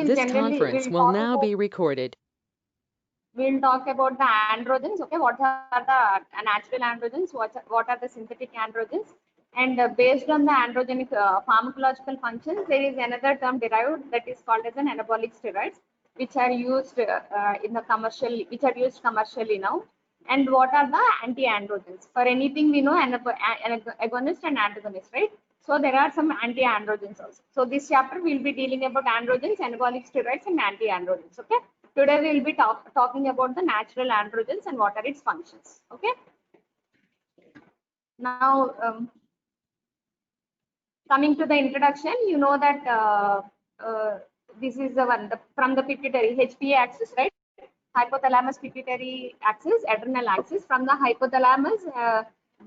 This generally conference will now be recorded. we'll talk about the androgens. Okay, what are the natural androgens? What are the synthetic androgens? And based on the androgenic pharmacological functions, there is another term derived that is called as an anabolic steroids, which are used in the commercial, which are used commercially now. And what are the anti-androgens? For anything we know, agonist and antagonist, right? So there are some anti-androgens also. So this chapter we'll be dealing about androgens, anabolic steroids, and anti-androgens. Okay. Today we will be talking about the natural androgens and what are its functions. Okay. Now, coming to the introduction, you know that this is the one from the pituitary HPA axis, right? Hypothalamus pituitary axis, adrenal axis. From the hypothalamus,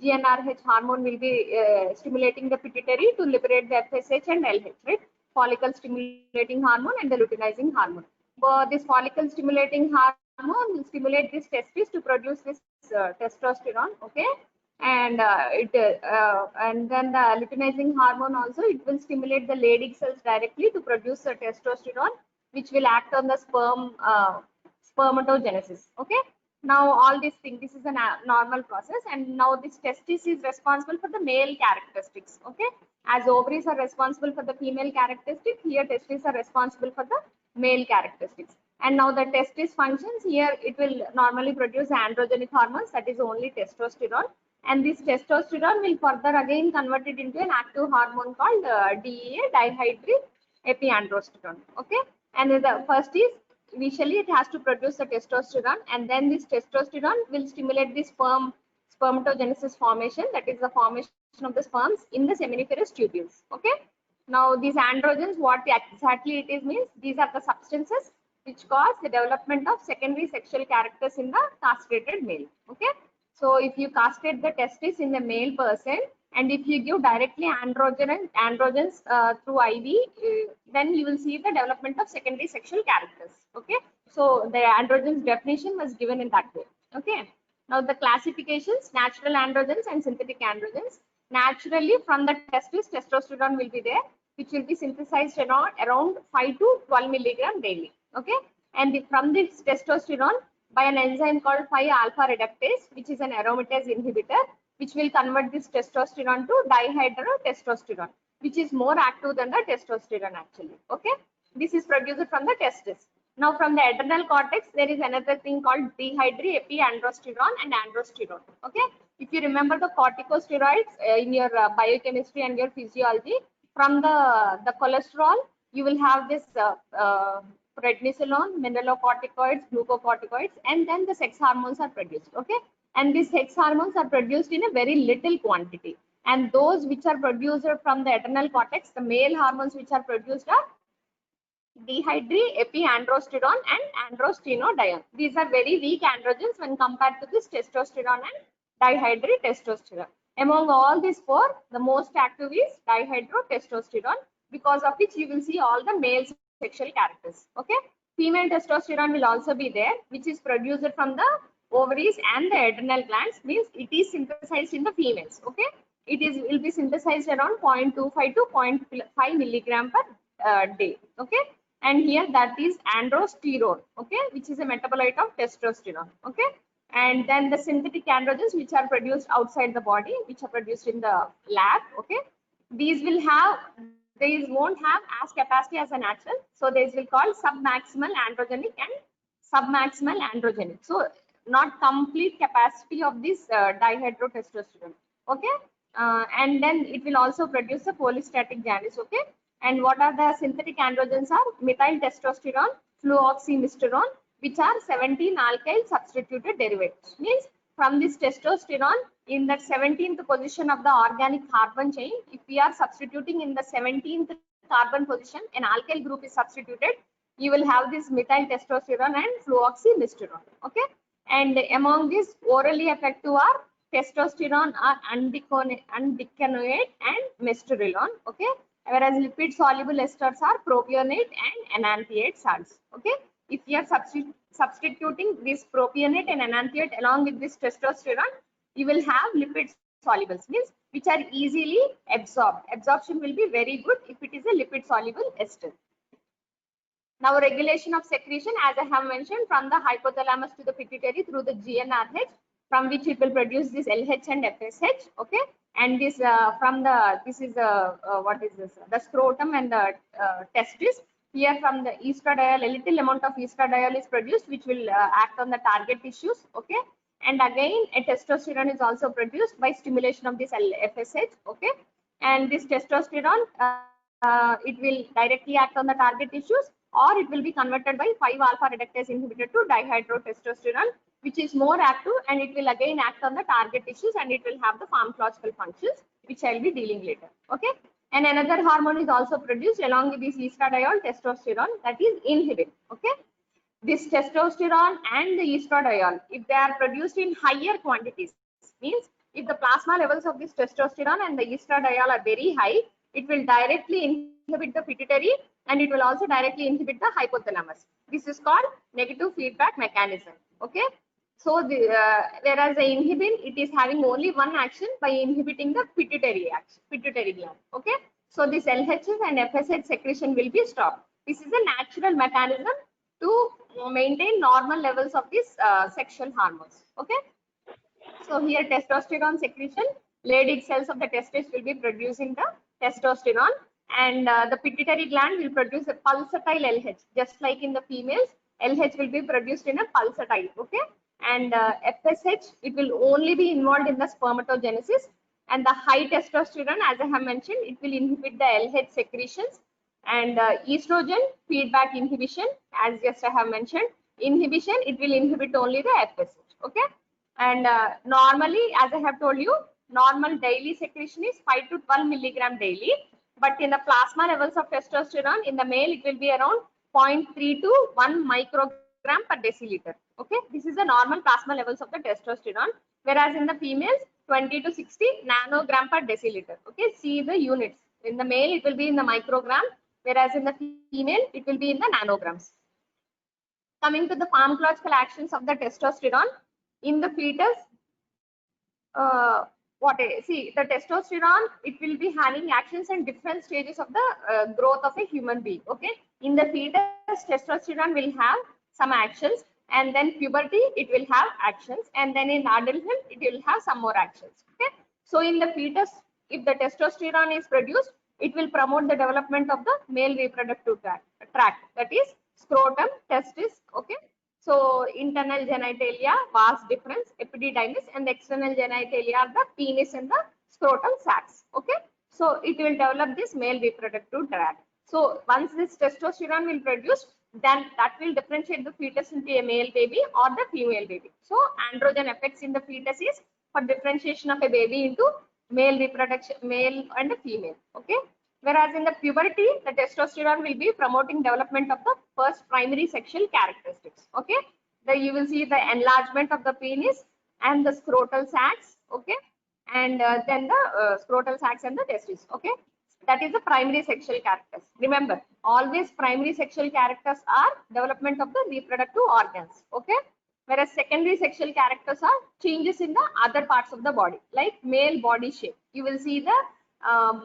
GnRH hormone will be stimulating the pituitary to liberate the FSH and LH, right? Follicle stimulating hormone and the luteinizing hormone. This follicle stimulating hormone will stimulate this testis to produce this testosterone, okay? And and then the luteinizing hormone also, it will stimulate the Leydig cells directly to produce the testosterone, which will act on the spermatogenesis. Okay. Now all these things, this is a normal process, and now this testis is responsible for the male characteristics. Okay. As ovaries are responsible for the female characteristics, here testes are responsible for the male characteristics. And now the testis functions, here it will normally produce androgenic hormones, that is only testosterone. And this testosterone will further again convert it into an active hormone called DEA, dihydroepiandrosterone. Okay. And the first is, initially it has to produce the testosterone, and then this testosterone will stimulate the spermatogenesis formation, that is the formation of the sperms in the seminiferous tubules. Okay. Now these androgens, what exactly it is means, these are the substances which cause the development of secondary sexual characters in the castrated male. Okay. So if you castrate the testis in the male person, and if you give directly androgens through IV, then you will see the development of secondary sexual characters. Okay. So the androgens definition was given in that way. Okay. Now the classifications, natural androgens and synthetic androgens. Naturally, from the testis, testosterone will be there, which will be synthesized around 5 to 12 milligram daily. Okay. And from this testosterone, by an enzyme called 5-alpha reductase, which is an aromatase inhibitor, which will convert this testosterone to dihydrotestosterone, which is more active than the testosterone actually. Okay. This is produced from the testis. Now from the adrenal cortex, there is another thing called dihydroepiandrosterone and androsterone. Okay. If you remember the corticosteroids in your biochemistry and your physiology, from the cholesterol, you will have this prednisolone, mineralocorticoids, glucocorticoids, and then the sex hormones are produced. Okay. And these sex hormones are produced in a very little quantity. And those which are produced from the adrenal cortex, the male hormones which are produced are dihydroepiandrosterone and androstenedione. These are very weak androgens when compared to this testosterone and dihydrotestosterone. Among all these four, the most active is dihydrotestosterone, because of which you will see all the male sexual characters. Okay. Female testosterone will also be there, which is produced from the ovaries and the adrenal glands, means it is synthesized in the females. Okay. It will be synthesized around 0.25 to 0.5 milligram per day. Okay. And here that is androsterone, okay, which is a metabolite of testosterone. Okay. And then the synthetic androgens, which are produced outside the body, which are produced in the lab. Okay. These won't have as capacity as a natural, so these will call submaximal androgenic and submaximal androgenic. So not complete capacity of this dihydrotestosterone. Okay. And then it will also produce a polystatic jaundice. Okay. And what are the synthetic androgens are methyl testosterone, fluoxymisterone, which are 17 alkyl substituted derivatives. Means from this testosterone, in that 17th position of the organic carbon chain, if we are substituting in the 17th carbon position, an alkyl group is substituted, you will have this methyl testosterone and fluoxymisterone. Okay. And among these, orally effective are testosterone, are undecanoate and mescarilone. Okay. Whereas lipid soluble esters are propionate and enanthiate salts. Okay. If you are substituting this propionate and enanthiate along with this testosterone, you will have lipid solubles, means which are easily absorbed. Absorption will be very good if it is a lipid soluble ester. Now regulation of secretion, as I have mentioned, from the hypothalamus to the pituitary through the GnRH, from which it will produce this LH and FSH. Okay, and this from the this is what is this? The scrotum and the testis. Here from the estradiol, a little amount of estradiol is produced, which will act on the target tissues. Okay, and again a testosterone is also produced by stimulation of this FSH. Okay, and this testosterone it will directly act on the target tissues, or it will be converted by 5-alpha reductase inhibitor to dihydrotestosterone, which is more active, and it will again act on the target tissues, and it will have the pharmacological functions, which I will be dealing later. Okay, and another hormone is also produced along with this estradiol, testosterone, that is inhibin. Okay, this testosterone and the estradiol, if they are produced in higher quantities, means if the plasma levels of this testosterone and the estradiol are very high, it will directly inhibit the pituitary, and it will also directly inhibit the hypothalamus. This is called negative feedback mechanism. Okay, so whereas the inhibin, it is having only one action by inhibiting the pituitary gland. Okay, so this LHS and FSH secretion will be stopped. This is a natural mechanism to maintain normal levels of these sexual hormones. Okay, so here testosterone secretion, Leydig cells of the testes will be producing the testosterone, and the pituitary gland will produce a pulsatile LH. Just like in the females, LH will be produced in a pulsatile. Okay, and FSH, it will only be involved in the spermatogenesis, and the high testosterone, as I have mentioned, it will inhibit the LH secretions, and estrogen feedback inhibition, as just I have mentioned, inhibition, it will inhibit only the FSH. Okay, and normally, as I have told you, normal daily secretion is 5 to 12 milligram daily, but in the plasma levels of testosterone in the male, it will be around 0.3 to 1 microgram per deciliter. Okay, this is the normal plasma levels of the testosterone, whereas in the females 20 to 60 nanogram per deciliter. Okay, see the units. In the male, it will be in the microgram, whereas in the female, it will be in the nanograms. Coming to the pharmacological actions of the testosterone in the fetus, see, the testosterone, it will be having actions in different stages of the growth of a human being. Okay, in the fetus, testosterone will have some actions, and then puberty, it will have actions, and then in adulthood, it will have some more actions. Okay, so in the fetus, if the testosterone is produced, it will promote the development of the male reproductive tract, that is scrotum, testis. Okay, so internal genitalia, vas deferens, epididymis, and the external genitalia are the penis and the scrotum sacs. Okay, so it will develop this male reproductive tract. So once this testosterone will produce, then that will differentiate the fetus into a male baby or the female baby. So androgen effects in the fetus is for differentiation of a baby into male reproduction, male and female. Okay, whereas in the puberty, the testosterone will be promoting development of the first primary sexual characteristics. Okay, you will see the enlargement of the penis and the scrotal sacs. Okay, and then the scrotal sacs and the testes. Okay, that is the primary sexual characters. Remember, always primary sexual characters are development of the reproductive organs. Okay, whereas secondary sexual characters are changes in the other parts of the body, like male body shape. You will see the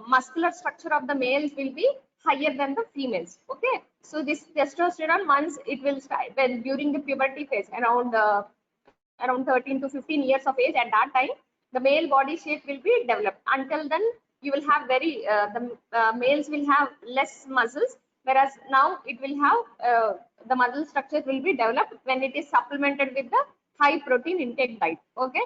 muscular structure of the males will be higher than the females. Okay, so this testosterone, once it will start when during the puberty phase, around 13 to 15 years of age, at that time the male body shape will be developed. Until then, you will have the males will have less muscles, whereas now it will have the muscle structure will be developed when it is supplemented with the high protein intake diet. Okay,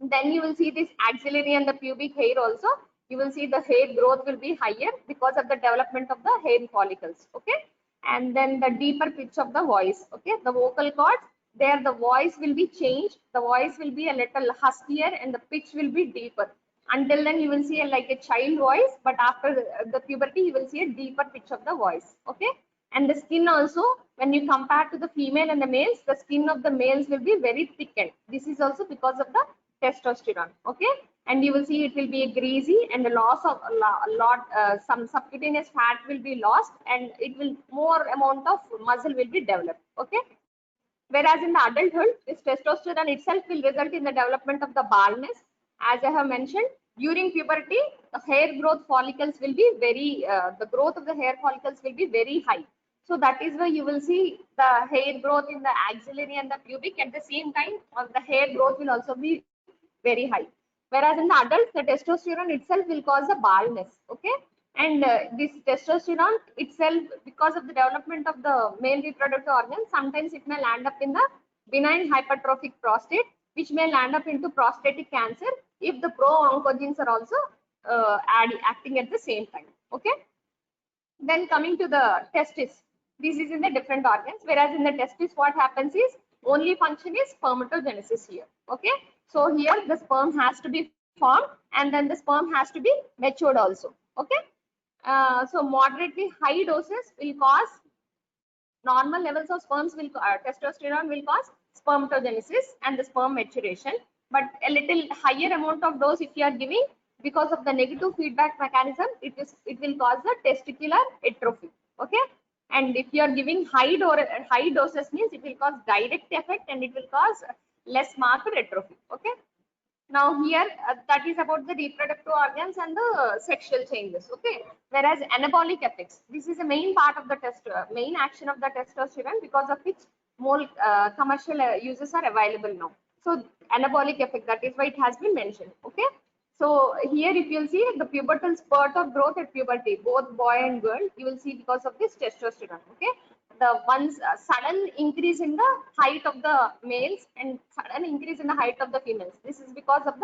then you will see this axillary and the pubic hair also. You will see the hair growth will be higher because of the development of the hair follicles. Okay, and then the deeper pitch of the voice. Okay, the vocal cords, there the voice will be changed. The voice will be a little huskier and the pitch will be deeper. Until then, you will see like a child voice, but after the puberty, you will see a deeper pitch of the voice. Okay, and the skin also, when you compare to the female and the males, the skin of the males will be very thickened. This is also because of the testosterone. Okay, and you will see it will be a greasy, and the loss of some subcutaneous fat will be lost, and it will more amount of muscle will be developed. Okay, whereas in the adulthood, this testosterone itself will result in the development of the baldness. As I have mentioned, during puberty, the hair growth follicles will be very, the growth of the hair follicles will be very high. So that is why you will see the hair growth in the axillary and the pubic. At the same time, the hair growth will also be very high. Whereas in the adults, the testosterone itself will cause a baldness. Okay, and this testosterone itself, because of the development of the male reproductive organs, sometimes it may land up in the benign hypertrophic prostate, which may land up into prostatic cancer if the pro-oncogenes are also acting at the same time. Okay. Then coming to the testis, this is in the different organs, whereas in the testis, what happens is only function is spermatogenesis here. Okay, so here the sperm has to be formed, and then the sperm has to be matured also. Okay, so moderately high doses will cause normal levels of sperms will testosterone will cause spermatogenesis and the sperm maturation, but a little higher amount of dose if you are giving, because of the negative feedback mechanism, it will cause the testicular atrophy. Okay, and if you are giving high doses means it will cause direct effect and it will cause less marked atrophy. Okay, now here that is about the reproductive organs and the sexual changes. Okay, whereas anabolic effects, this is a main part of the main action of the testosterone, because of which more commercial uses are available now. So anabolic effect, that is why it has been mentioned. Okay, so here if you'll see the pubertal spurt of growth at puberty, both boy and girl, you will see because of this testosterone. Okay, the one's sudden increase in the height of the males and sudden increase in the height of the females. This is because of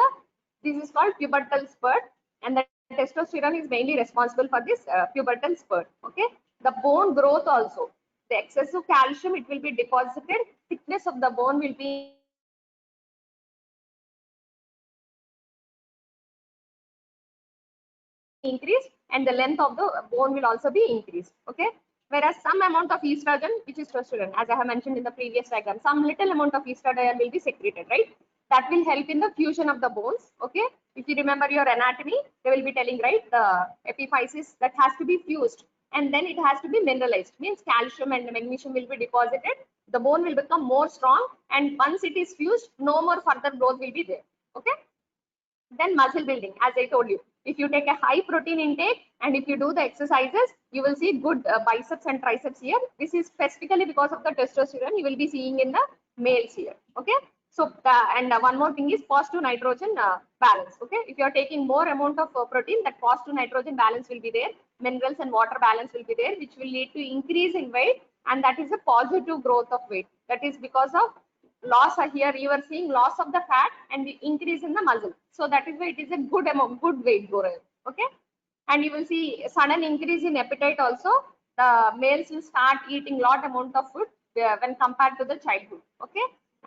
this is called pubertal spurt, and the testosterone is mainly responsible for this pubertal spurt. Okay, the bone growth also, the excessive calcium, it will be deposited, thickness of the bone will be increased, and the length of the bone will also be increased. Okay, whereas some amount of estrogen, which is testosterone, as I have mentioned in the previous diagram, some little amount of estradiol will be secreted, right? That will help in the fusion of the bones. Okay, if you remember your anatomy, they will be telling, right, the epiphysis that has to be fused and then it has to be mineralized, means calcium and magnesium will be deposited, the bone will become more strong, and once it is fused, no more further growth will be there. Okay, then muscle building, as I told you, if you take a high protein intake and if you do the exercises, you will see good biceps and triceps here. This is specifically because of the testosterone you will be seeing in the males here. Okay, so and one more thing is positive nitrogen balance. Okay, if you are taking more amount of protein, that positive nitrogen balance will be there, minerals and water balance will be there, which will lead to increase in weight, and that is a positive growth of weight. That is because of loss. Here you are seeing loss of the fat and the increase in the muscle, so that is why it is a good amount, good weight growth. Okay, and you will see sudden increase in appetite also. The males will start eating lot amount of food when compared to the childhood. Okay,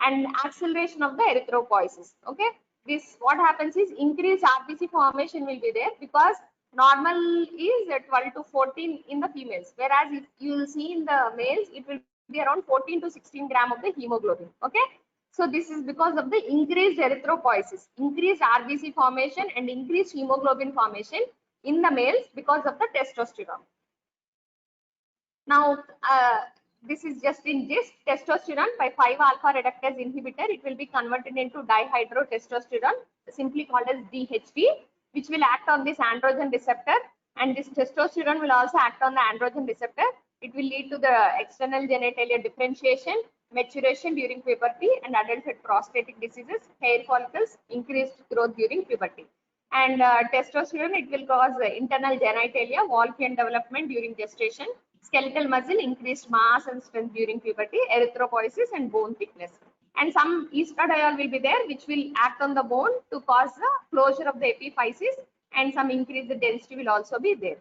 and acceleration of the erythropoiesis. Okay, this what happens is increased RBC formation will be there, because normal is 12 to 14 in the females, whereas if you will see in the males, it will be around 14 to 16 gram of the hemoglobin. Okay, so this is because of the increased erythropoiesis, increased RBC formation and increased hemoglobin formation in the males because of the testosterone. Now this is just in this testosterone by 5-alpha reductase inhibitor, it will be converted into dihydrotestosterone, simply called as DHT, which will act on this androgen receptor, and this testosterone will also act on the androgen receptor. It will lead to the external genitalia differentiation, maturation during puberty, and adulthood prostatic diseases, hair follicles, increased growth during puberty. And testosterone, it will cause internal genitalia, Wolffian development during gestation, skeletal muscle, increased mass and strength during puberty, erythropoiesis, and bone thickness. And some estradiol will be there, which will act on the bone to cause the closure of the epiphysis, and some increased density will also be there.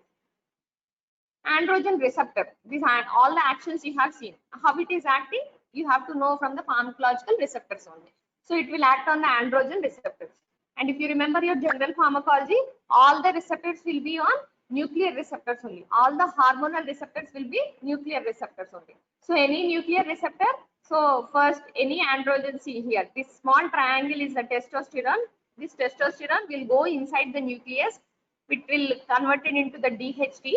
Androgen receptor, these are all the actions you have seen. How it is acting, you have to know from the pharmacological receptors only. So it will act on the androgen receptors. And if you remember your general pharmacology, all the receptors will be on nuclear receptors only. All the hormonal receptors will be nuclear receptors only. So any nuclear receptor, so first any androgen, see here, this small triangle is the testosterone. This testosterone will go inside the nucleus. It will convert it into the DHT,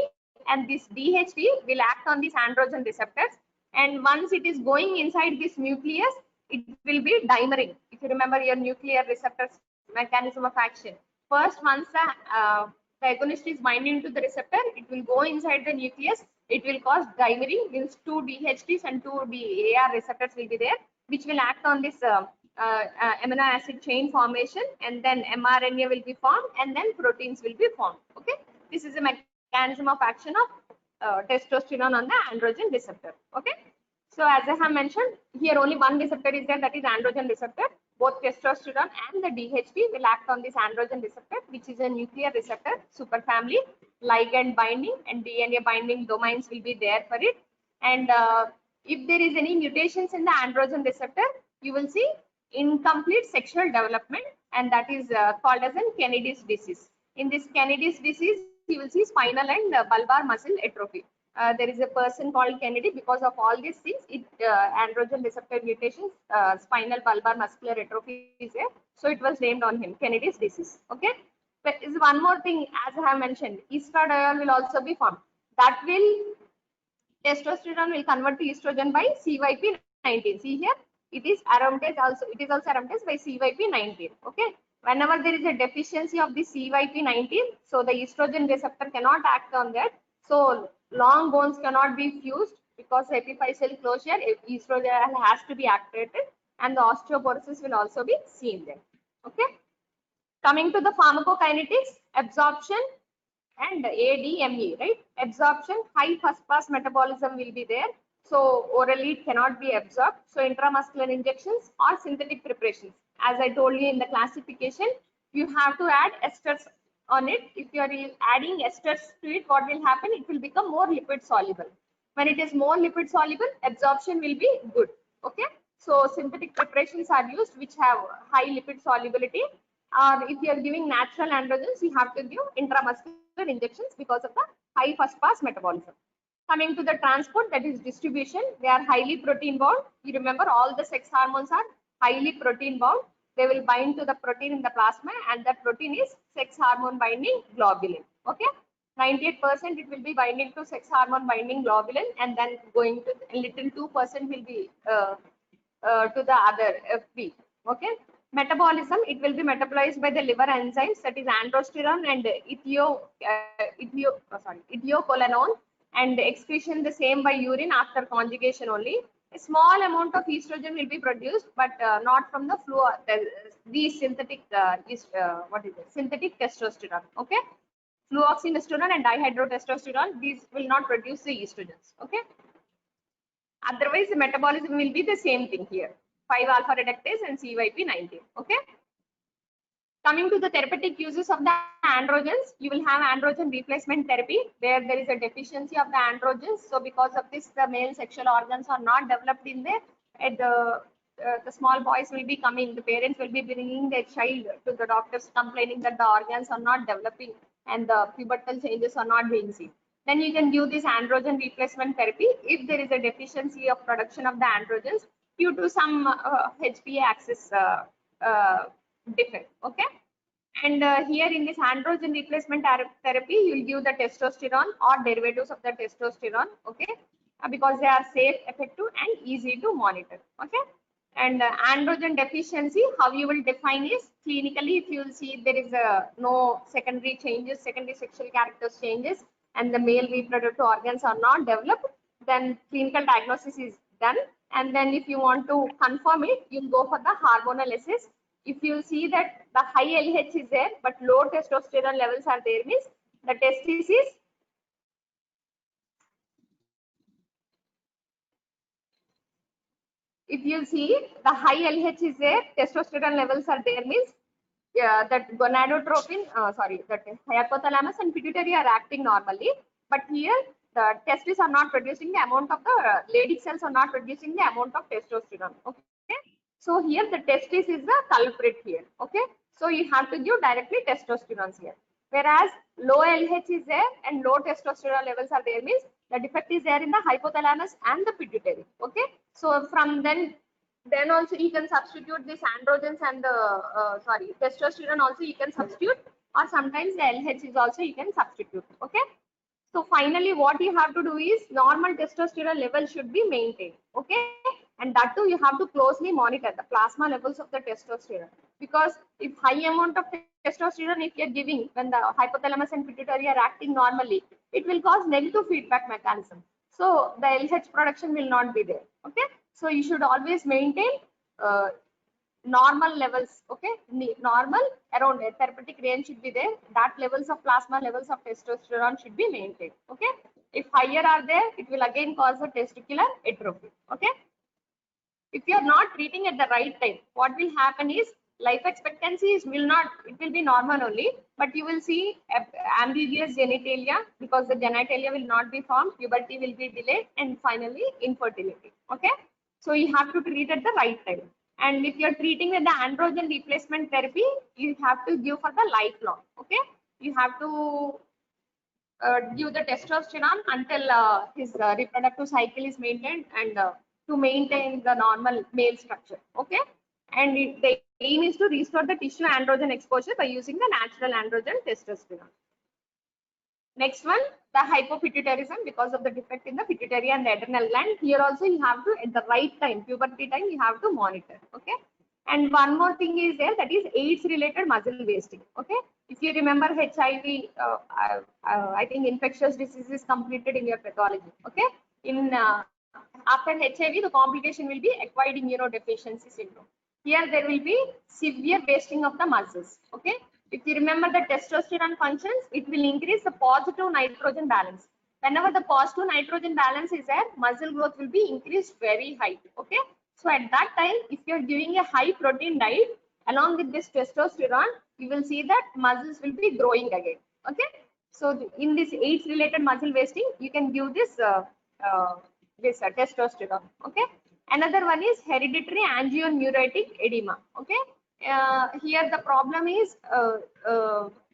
and this DHT will act on these androgen receptors. And once it is going inside this nucleus, it will be dimering. If you remember your nuclear receptors mechanism of action, first once the agonist is binding to the receptor, it will go inside the nucleus, It will cause dimering, means two DHTs and two AR receptors will be there, which will act on this amino acid chain formation, and then mRNA will be formed, and then proteins will be formed. Okay, this is a mechanism of action of testosterone on the androgen receptor. Okay, so as I have mentioned, here only one receptor is there, that is androgen receptor. Both testosterone and the DHT will act on this androgen receptor, which is a nuclear receptor superfamily. Ligand binding and DNA binding domains will be there for it. And if there is any mutations in the androgen receptor, you will see incomplete sexual development, and that is called as a Kennedy's disease. In this Kennedy's disease, you will see spinal and bulbar muscle atrophy. There is a person called Kennedy. Because of all these things, androgen receptor mutations, spinal bulbar muscular atrophy is there, so it was named on him, Kennedy's disease. Okay, but is one more thing, as I have mentioned, estradiol will also be formed. That will, testosterone will convert to estrogen by CYP19. See here, it is aromatase also. It is also aromatase by CYP19. Okay, whenever there is a deficiency of the CYP19, so the estrogen receptor cannot act on that. So long bones cannot be fused because epiphyseal closure, estrogen has to be activated, and the osteoporosis will also be seen there. Okay. Coming to the pharmacokinetics, absorption and ADME, right? Absorption, high first pass metabolism will be there. So orally it cannot be absorbed. So intramuscular injections or synthetic preparations. As I told you in the classification, you have to add esters on it. If you are adding esters to it, what will happen? It will become more lipid soluble. When it is more lipid soluble, absorption will be good. Okay. So synthetic preparations are used which have high lipid solubility. Or if you are giving natural androgens, you have to give intramuscular injections because of the high first pass metabolism. Coming to the transport, that is distribution, they are highly protein bound. You remember all the sex hormones are highly protein bound. They will bind to the protein in the plasma, and that protein is sex hormone binding globulin. Okay, 98% it will be binding to sex hormone binding globulin, and then going to little 2% will be to the other FB. Okay. Metabolism, it will be metabolized by the liver enzymes, that is androsterone and ethiocolanone, and excretion the same by urine after conjugation only. A small amount of estrogen will be produced, but not from the these synthetic synthetic testosterone. Okay, fluoxytestosterone and dihydrotestosterone, these will not produce the estrogens. Okay. Otherwise, the metabolism will be the same thing here. 5-alpha reductase and CYP19. Okay. Coming to the therapeutic uses of the androgens, you will have androgen replacement therapy where there is a deficiency of the androgens. So because of this, the male sexual organs are not developed in there. And the small boys will be coming, the parents will be bringing their child to the doctors complaining that the organs are not developing and the pubertal changes are not being seen. Then you can give this androgen replacement therapy if there is a deficiency of production of the androgens due to some HPA axis defect. Okay. And here in this androgen replacement therapy, you will give the testosterone or derivatives of the testosterone. Okay. Because they are safe, effective, and easy to monitor. Okay. And androgen deficiency, how you will define is clinically, if you will see there is no secondary changes, secondary sexual characters changes, and the male reproductive organs are not developed, then clinical diagnosis is done. And then if you want to confirm it, you'll go for the hormonal assess. If you see that the high LH is there, but low testosterone levels are there, means the testis is if you see the high LH is there, testosterone levels are there, means that gonadotropin, that hypothalamus and pituitary are acting normally, but here the testes are not producing the amount of the Leydig cells are not producing the amount of testosterone. Okay, so here the testis is the culprit here. Okay, so you have to give directly testosterone here. Whereas low LH is there and low testosterone levels are there, means the defect is there in the hypothalamus and the pituitary. Okay, so from then also you can substitute this androgens and the testosterone also you can substitute, or sometimes the LH is also you can substitute. Okay, so finally what you have to do is normal testosterone level should be maintained. Okay, and that too you have to closely monitor the plasma levels of the testosterone, because if high amount of testosterone if you are giving when the hypothalamus and pituitary are acting normally, it will cause negative feedback mechanism. So the LH production will not be there. Okay, so you should always maintain normal levels. Okay, normal around a therapeutic range should be there. That levels of plasma, levels of testosterone should be maintained. Okay, if higher are there, it will again cause a testicular atrophy. Okay, if you are not treating at the right time, what will happen is life expectancies will not, it will be normal only, but you will see ambiguous genitalia because the genitalia will not be formed, puberty will be delayed, and finally infertility. Okay, so you have to treat at the right time. And if you're treating with the androgen replacement therapy, you have to give for the lifelong. Okay, you have to give the testosterone until his reproductive cycle is maintained, and to maintain the normal male structure. Okay, and the aim is to restore the tissue androgen exposure by using the natural androgen testosterone. Next one, the hypopituitarism, because of the defect in the pituitary and the adrenal gland. Here also you have to, at the right time, puberty time, you have to monitor. Okay, and one more thing is there, that is AIDS related muscle wasting. Okay, if you remember HIV, I think infectious disease is completed in your pathology. Okay, in after HIV, the complication will be acquired immunodeficiency syndrome. Here there will be severe wasting of the muscles. Okay, if you remember the testosterone functions, it will increase the positive nitrogen balance. Whenever the positive nitrogen balance is there, muscle growth will be increased very high. Okay, so at that time, if you are giving a high protein diet along with this testosterone, you will see that muscles will be growing again. Okay, so in this AIDS related muscle wasting, you can give this testosterone. Okay, another one is hereditary angioneuritic edema. Okay, here the problem is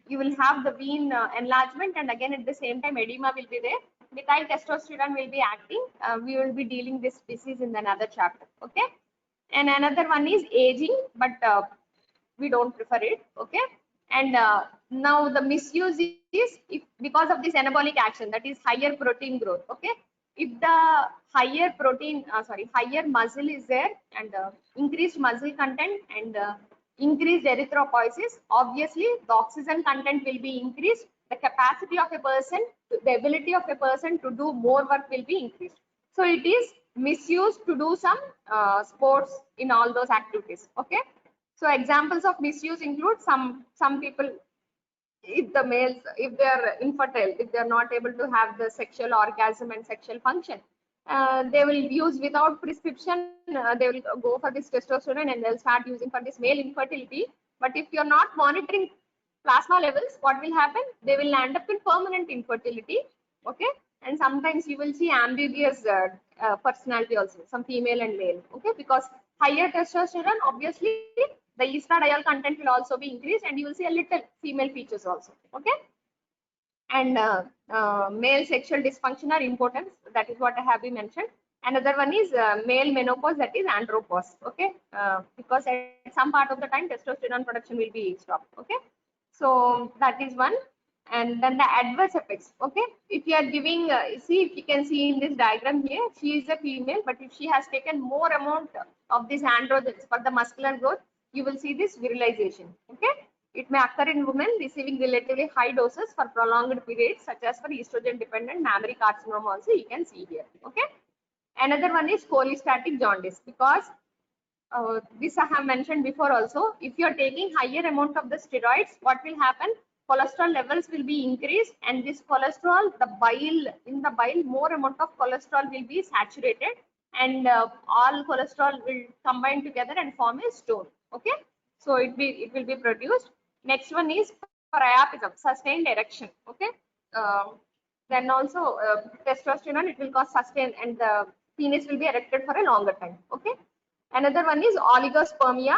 you will have the vein enlargement, and again at the same time edema will be there. Methyl testosterone will be acting. We will be dealing this disease in another chapter. Okay, and another one is aging, but we don't prefer it. Okay, and now the misuse is, if because of this anabolic action, that is higher protein growth. Okay, if the higher protein higher muscle is there, and increased muscle content, and increased erythropoiesis, obviously the oxygen content will be increased, the capacity of a person, the ability of a person to do more work will be increased. So it is misused to do some sports in all those activities. Okay, so examples of misuse include some people, if the males, if they are infertile, if they are not able to have the sexual orgasm and sexual function, they will use without prescription. They will go for this testosterone and they'll start using for this male infertility. But if you're not monitoring plasma levels, what will happen? They will end up in permanent infertility. Okay, and sometimes you will see ambiguous personality also, some female and male. Okay, because higher testosterone, obviously the estradiol content will also be increased, and you will see a little female features also. Okay, and male sexual dysfunction or impotence, that is what I have been mentioned. Another one is male menopause, that is andropause. Okay, because at some part of the time testosterone production will be stopped. Okay, so that is one. And then the adverse effects. Okay, if you are giving see, if you can see in this diagram here, she is a female, but if she has taken more amount of these androgens for the muscular growth, you will see this virilization. Okay, it may occur in women receiving relatively high doses for prolonged periods, such as for estrogen dependent mammary carcinoma also you can see here. Okay, another one is cholestatic jaundice, because this I have mentioned before also. If you are taking higher amount of the steroids, what will happen? Cholesterol levels will be increased, and this cholesterol, the bile, in the bile, more amount of cholesterol will be saturated, and all cholesterol will combine together and form a stone. Okay, so it will be produced. Next one is priapism, sustained erection. Okay, then also testosterone, it will cause sustained, and the penis will be erected for a longer time. Okay, another one is oligospermia.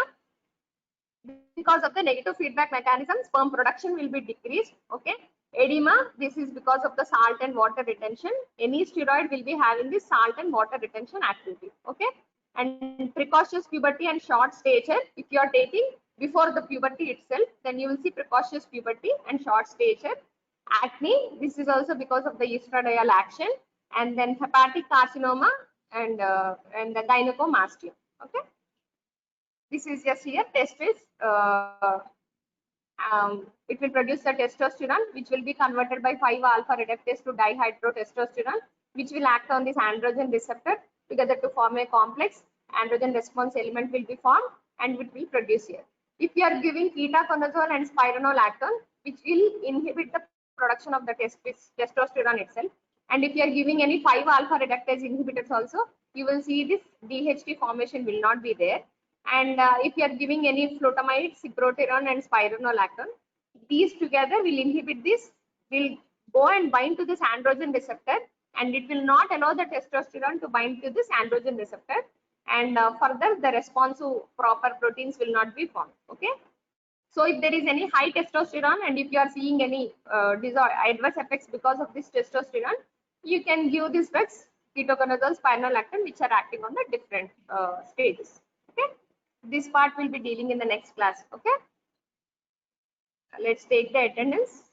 Because of the negative feedback mechanism, sperm production will be decreased. Okay, edema, this is because of the salt and water retention. Any steroid will be having this salt and water retention activity. Okay, and precocious puberty and short stature, if you are taking before the puberty itself, then you will see precocious puberty and short stature. Acne, this is also because of the estradiol action. And then hepatic carcinoma, and the gynecomastia. Okay, this is just here testis it will produce the testosterone, which will be converted by 5-alpha reductase to dihydrotestosterone, which will act on this androgen receptor together to form a complex. Androgen response element will be formed and it will produce here. If you are giving ketoconazole and spironolactone, which will inhibit the production of the testosterone itself, and if you are giving any 5-alpha reductase inhibitors also, you will see this DHT formation will not be there. And if you are giving any flutamide, cyproterone and spironolactone, these together will inhibit this, will go and bind to this androgen receptor, and it will not allow the testosterone to bind to this androgen receptor, and further the responsive proper proteins will not be formed. Okay. So if there is any high testosterone and if you are seeing any adverse effects because of this testosterone, you can give these drugs, ketoconazole, spironolactone, which are acting on the different stages. Okay. This part will be dealing in the next class. Okay. Let's take the attendance.